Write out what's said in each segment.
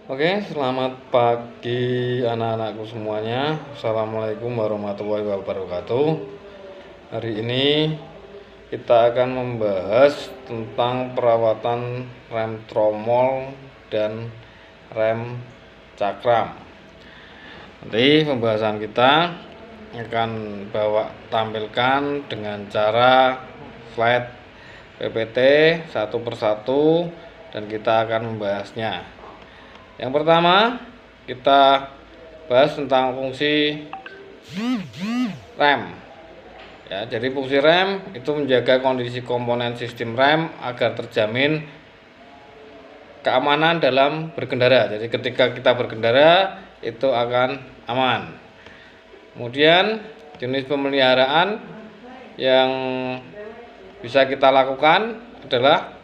Oke, selamat pagi anak-anakku semuanya. Assalamualaikum warahmatullahi wabarakatuh. Hari ini kita akan membahas tentang perawatan rem tromol dan rem cakram. Nanti pembahasan kita akan tampilkan dengan cara slide PPT satu persatu dan kita akan membahasnya. Yang pertama, kita bahas tentang fungsi rem. Ya, jadi fungsi rem itu menjaga kondisi komponen sistem rem agar terjamin keamanan dalam berkendara. Jadi ketika kita berkendara itu akan aman. Kemudian jenis pemeliharaan yang bisa kita lakukan adalah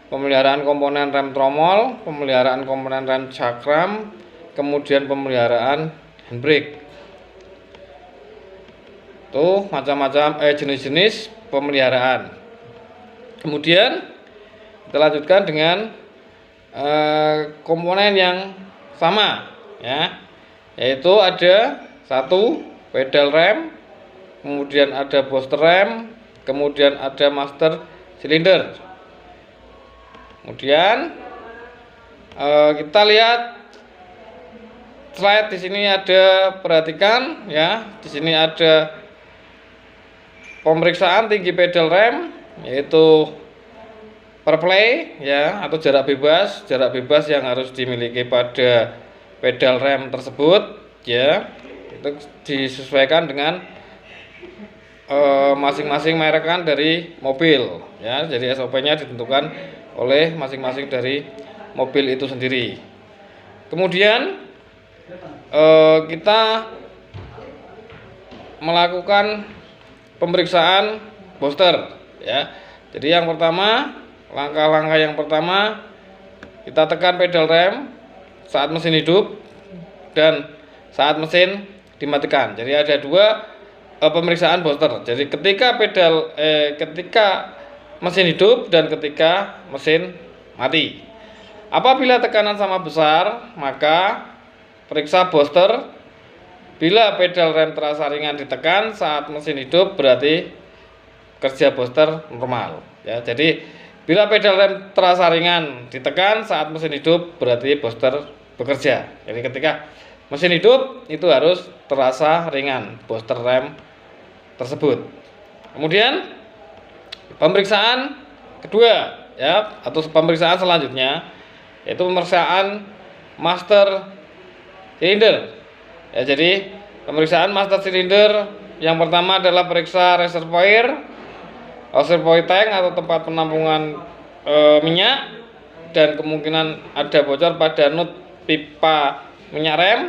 pemeliharaan komponen rem tromol, pemeliharaan komponen rem cakram, kemudian pemeliharaan handbrake. Tuh macam-macam jenis-jenis pemeliharaan. Kemudian kita lanjutkan dengan komponen yang sama, ya, yaitu ada satu pedal rem, kemudian ada booster rem, kemudian ada master silinder. Kemudian kita lihat slide di sini ada, perhatikan ya, di sini ada pemeriksaan tinggi pedal rem yaitu per play ya, atau jarak bebas yang harus dimiliki pada pedal rem tersebut ya. Itu disesuaikan dengan masing-masing merekan dari mobil ya. Jadi SOP-nya ditentukan oleh masing-masing dari mobil itu sendiri. Kemudian kita melakukan pemeriksaan booster ya. Jadi yang pertama, langkah-langkah yang pertama, kita tekan pedal rem saat mesin hidup dan saat mesin dimatikan. Jadi ada dua pemeriksaan booster. Jadi ketika ketika mesin hidup dan ketika mesin mati. Apabila tekanan sama besar, maka periksa booster. Bila pedal rem terasa ringan ditekan saat mesin hidup, berarti kerja booster normal ya. Jadi bila pedal rem terasa ringan ditekan saat mesin hidup, berarti booster bekerja. Jadi ketika mesin hidup itu harus terasa ringan booster rem tersebut. Kemudian pemeriksaan kedua ya, atau pemeriksaan selanjutnya yaitu pemeriksaan master silinder. Ya, jadi pemeriksaan master silinder yang pertama adalah periksa reservoir tank atau tempat penampungan minyak, dan kemungkinan ada bocor pada nut pipa minyak rem.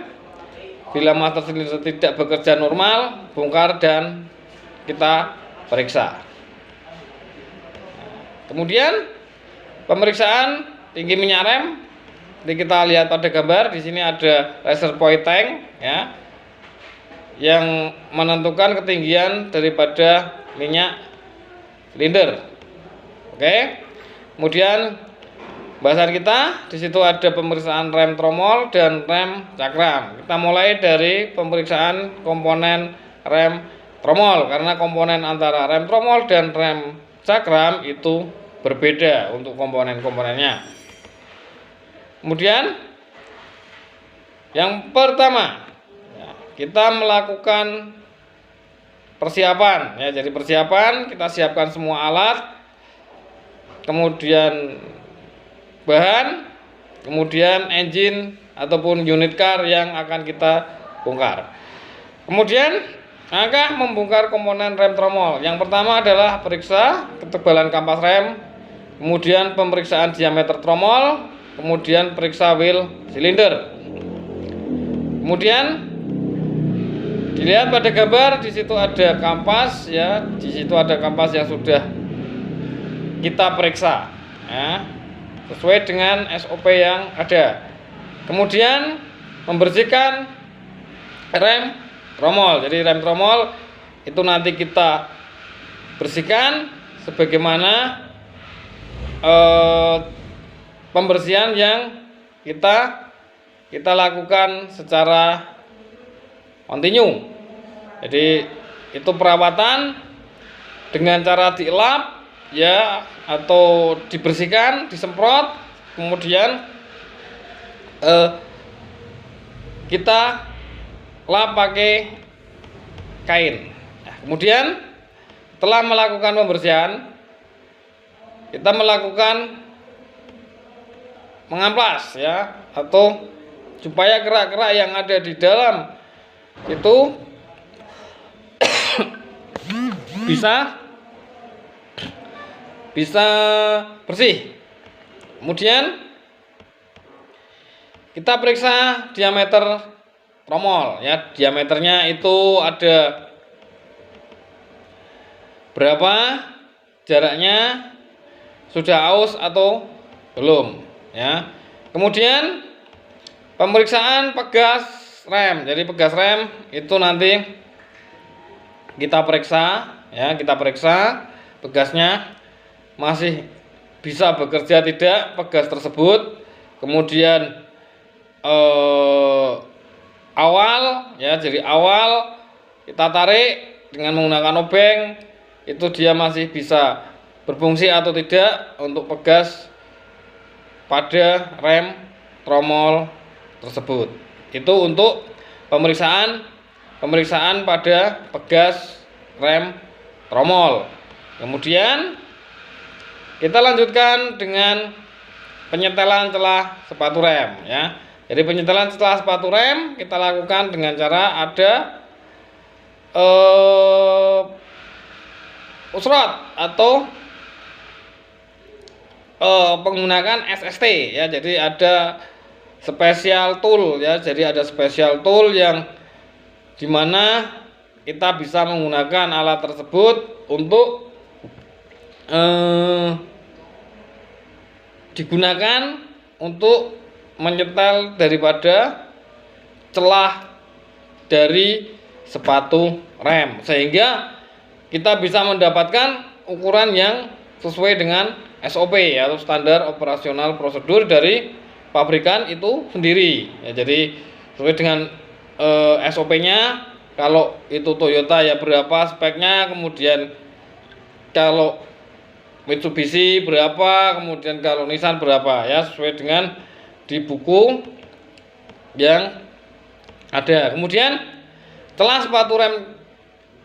Bila master silinder tidak bekerja normal, bongkar dan kita periksa. Kemudian pemeriksaan tinggi minyak rem. Jadi kita lihat pada gambar di sini ada reservoir tank ya, yang menentukan ketinggian daripada minyak silinder. Oke. Kemudian bahasan kita di situ ada pemeriksaan rem tromol dan rem cakram. Kita mulai dari pemeriksaan komponen rem tromol karena komponen antara rem tromol dan rem cakram itu berbeda untuk komponen-komponennya. Kemudian yang pertama kita melakukan persiapan ya. Jadi persiapan, kita siapkan semua alat, kemudian bahan, kemudian engine ataupun unit car yang akan kita bongkar. Kemudian langkah membongkar komponen rem tromol. Yang pertama adalah periksa ketebalan kampas rem, kemudian pemeriksaan diameter tromol, kemudian periksa wheel silinder. Kemudian dilihat pada gambar di situ ada kampas ya, di situ ada kampas yang sudah kita periksa ya, sesuai dengan SOP yang ada. Kemudian membersihkan rem tromol. Jadi rem tromol itu nanti kita bersihkan sebagaimana pembersihan yang kita kita lakukan secara kontinu. Jadi itu perawatan dengan cara dielap ya, atau dibersihkan, disemprot, kemudian kita lap pakai kain. Nah, kemudian setelah melakukan pembersihan, kita melakukan mengamplas ya, atau supaya kerak-kerak yang ada di dalam itu bisa bersih. Kemudian kita periksa diameter tromol ya, diameternya itu ada berapa, jaraknya sudah aus atau belum ya. Kemudian pemeriksaan pegas rem. Jadi pegas rem itu nanti kita periksa ya, kita periksa pegasnya masih bisa bekerja tidak pegas tersebut. Kemudian awal ya, jadi awal kita tarik dengan menggunakan obeng, itu dia masih bisa berfungsi atau tidak untuk pegas pada rem tromol tersebut. Itu untuk pemeriksaan pada pegas rem tromol. Kemudian kita lanjutkan dengan penyetelan celah sepatu rem ya. Jadi penyetelan celah sepatu rem kita lakukan dengan cara ada usrot atau menggunakan SST ya. Jadi ada special tool ya. Jadi ada special tool yang dimana kita bisa menggunakan alat tersebut untuk digunakan untuk menyetel daripada celah dari sepatu rem, sehingga kita bisa mendapatkan ukuran yang sesuai dengan SOP ya, atau standar operasional prosedur dari pabrikan itu sendiri ya. Jadi sesuai dengan SOP-nya. Kalau itu Toyota ya berapa speknya, kemudian kalau Mitsubishi berapa, kemudian kalau Nissan berapa ya, sesuai dengan di buku yang ada. Kemudian celah sepatu rem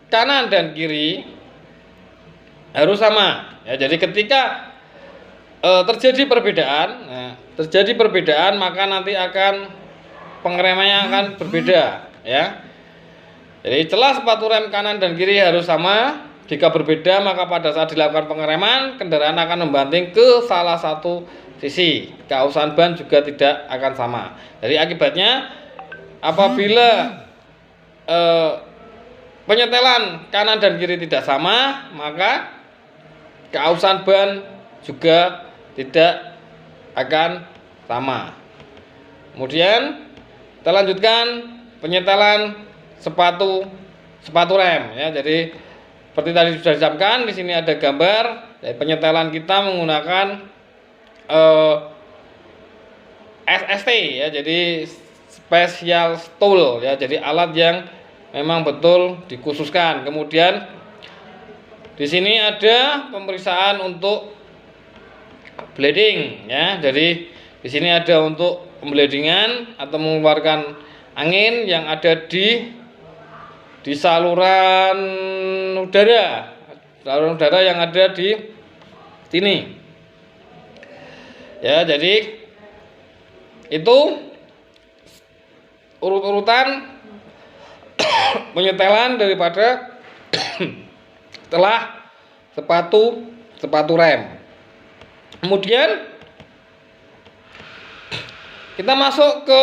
kanan dan kiri harus sama ya. Jadi ketika terjadi perbedaan, maka nanti akan pengeremannya akan berbeda ya. Jadi celah sepatu rem kanan dan kiri harus sama. Jika berbeda, maka pada saat dilakukan pengereman, kendaraan akan membanting ke salah satu sisi. Keausan ban juga tidak akan sama. Jadi akibatnya apabila penyetelan kanan dan kiri tidak sama, maka keausan ban juga tidak akan sama. Kemudian kita lanjutkan penyetelan sepatu rem ya. Jadi seperti tadi sudah disampaikan, di sini ada gambar dari penyetelan kita menggunakan SST ya. Jadi special tool ya. Jadi alat yang memang betul dikhususkan. Kemudian di sini ada pemeriksaan untuk bleeding ya. Jadi di sini ada untuk pembleedingan atau mengeluarkan angin yang ada di saluran udara yang ada di sini ya. Jadi itu urut-urutan penyetelan daripada setelah sepatu rem. Kemudian kita masuk ke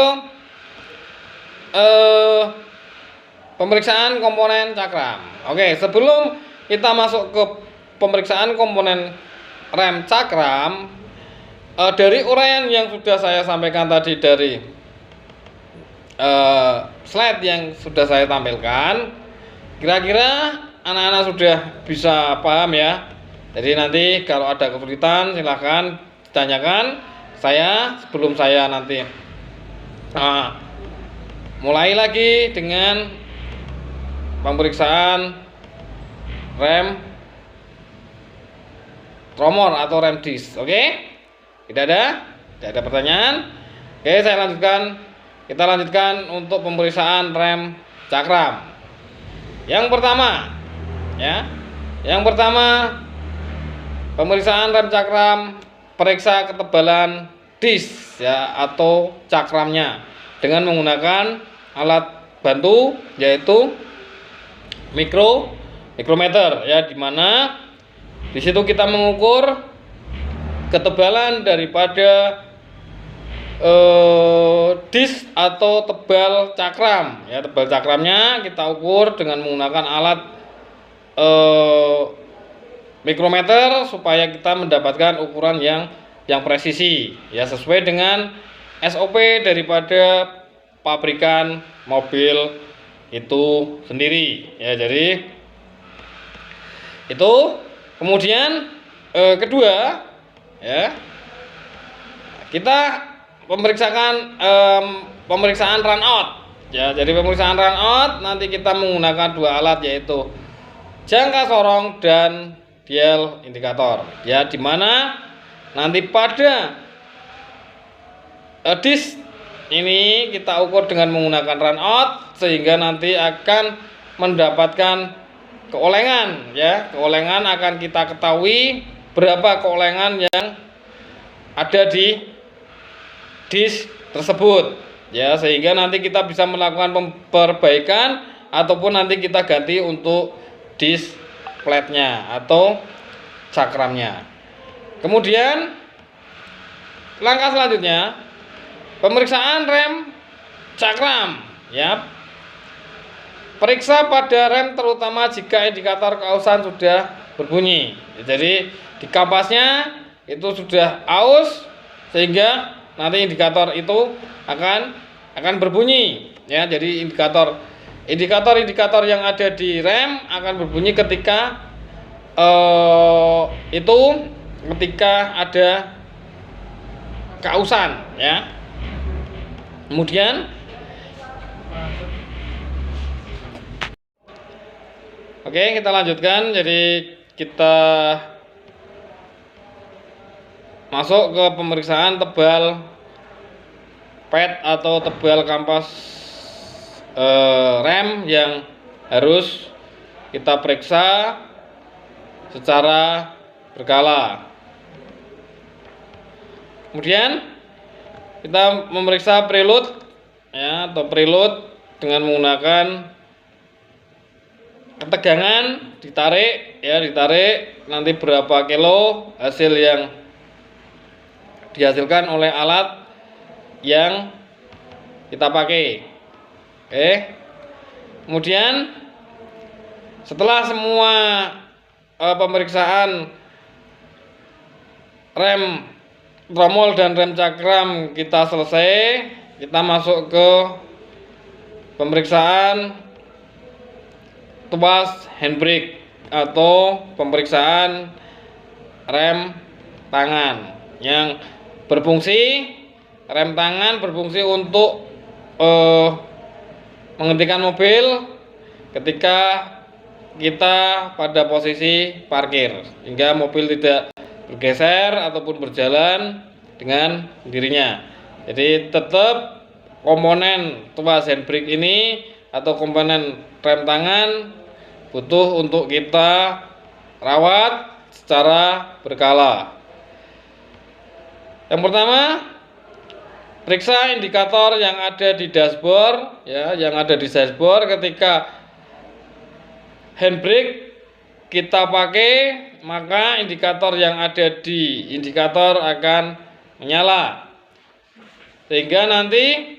pemeriksaan komponen cakram. Oke, sebelum kita masuk ke pemeriksaan komponen rem cakram, dari uraian yang sudah saya sampaikan tadi dari slide yang sudah saya tampilkan, kira-kira anak-anak sudah bisa paham ya. Jadi nanti kalau ada kesulitan silahkan ditanyakan saya sebelum saya nanti Nah, mulai lagi dengan pemeriksaan rem tromor atau rem disk. Oke? Tidak ada? Tidak ada pertanyaan? Oke, saya lanjutkan. Kita lanjutkan untuk pemeriksaan rem cakram. Yang pertama, ya. Yang pertama, pemeriksaan rem cakram, periksa ketebalan disk ya atau cakramnya dengan menggunakan alat bantu yaitu mikrometer ya, dimana di situ kita mengukur ketebalan daripada disk atau tebal cakram ya. Tebal cakramnya kita ukur dengan menggunakan alat mikrometer supaya kita mendapatkan ukuran yang presisi ya, sesuai dengan SOP daripada pabrikan mobil itu sendiri ya. Jadi itu. Kemudian kedua ya, kita pemeriksaan run out ya. Jadi pemeriksaan run out nanti kita menggunakan dua alat yaitu jangka sorong dan dial indikator ya, dimana nanti pada disk ini kita ukur dengan menggunakan run out sehingga nanti akan mendapatkan keolengan ya. Keolengan akan kita ketahui berapa keolengan yang ada di disk tersebut ya, sehingga nanti kita bisa melakukan perbaikan ataupun nanti kita ganti untuk disk flatnya atau cakramnya. Kemudian langkah selanjutnya pemeriksaan rem cakram ya. Periksa pada rem terutama jika indikator keausan sudah berbunyi. Jadi di kampasnya itu sudah aus sehingga nanti indikator itu akan berbunyi ya. Jadi indikator yang ada di rem akan berbunyi ketika ketika ada keausan ya. Kemudian oke, kita lanjutkan. Jadi kita masuk ke pemeriksaan tebal pad atau tebal kampas rem yang harus kita periksa secara berkala. Kemudian kita memeriksa preload ya, atau preload dengan menggunakan ketegangan, ditarik nanti berapa kilo hasil yang dihasilkan oleh alat yang kita pakai. Oke. Kemudian setelah semua pemeriksaan rem tromol dan rem cakram kita selesai, kita masuk ke pemeriksaan tuas handbrake atau pemeriksaan rem tangan yang berfungsi. Rem tangan berfungsi untuk menghentikan mobil ketika kita pada posisi parkir hingga mobil tidak bergeser ataupun berjalan dengan sendirinya. Jadi tetap komponen tuas handbrake ini atau komponen rem tangan butuh untuk kita rawat secara berkala. Yang pertama, periksa indikator yang ada di dashboard ya, yang ada di dashboard ketika handbrake kita pakai, maka indikator yang ada di indikator akan menyala. Sehingga nanti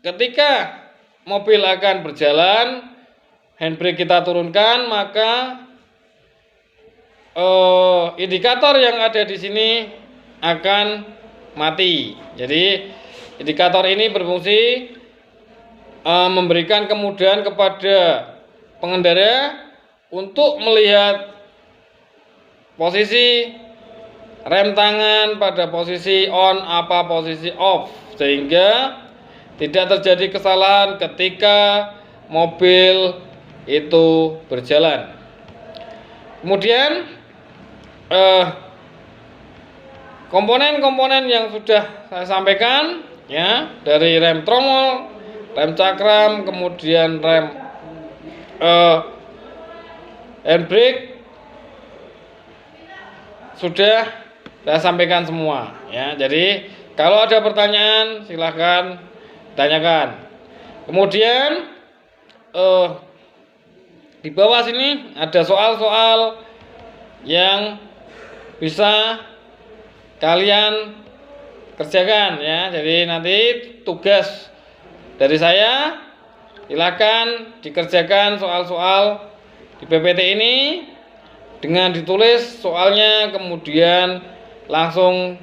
ketika mobil akan berjalan, handbrake kita turunkan, maka indikator yang ada di sini akan mati. Jadi indikator ini berfungsi memberikan kemudahan kepada pengendara untuk melihat posisi rem tangan pada posisi on apa posisi off, sehingga tidak terjadi kesalahan ketika mobil itu berjalan. Kemudian komponen-komponen yang sudah saya sampaikan ya, dari rem tromol, rem cakram, kemudian rem handbrake sudah saya sampaikan semua ya. Jadi kalau ada pertanyaan silahkan tanyakan. Kemudian di bawah sini ada soal-soal yang bisa kalian kerjakan ya. Jadi nanti tugas dari saya, silakan dikerjakan soal-soal di PPT ini dengan ditulis soalnya, kemudian langsung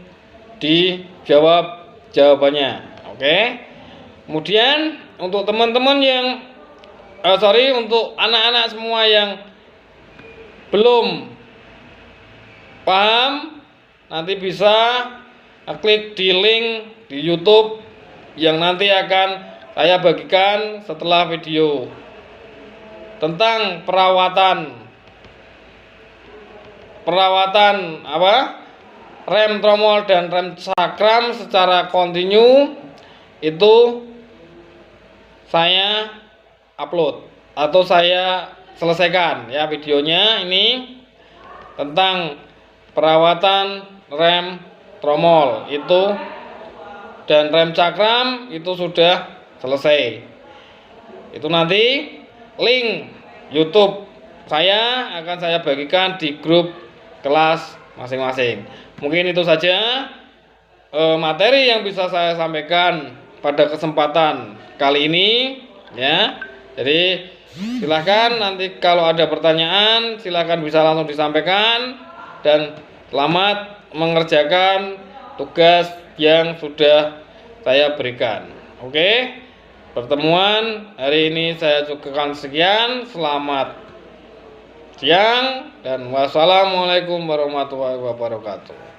dijawab jawabannya. Oke. Kemudian untuk teman-teman yang untuk anak-anak semua yang belum paham, nanti bisa klik di link di YouTube yang nanti akan saya bagikan setelah video tentang perawatan rem tromol dan rem cakram secara kontinu. Itu saya upload atau saya selesaikan ya videonya ini tentang perawatan rem tromol itu dan rem cakram itu sudah selesai. Itu nanti link YouTube saya akan saya bagikan di grup kelas masing-masing. Mungkin itu saja materi yang bisa saya sampaikan pada kesempatan kali ini ya. Jadi silahkan nanti kalau ada pertanyaan silahkan bisa langsung disampaikan, dan selamat mengerjakan tugas yang sudah saya berikan. Oke, pertemuan hari ini saya cukupkan sekian. Selamat siang dan wassalamualaikum warahmatullahi wabarakatuh.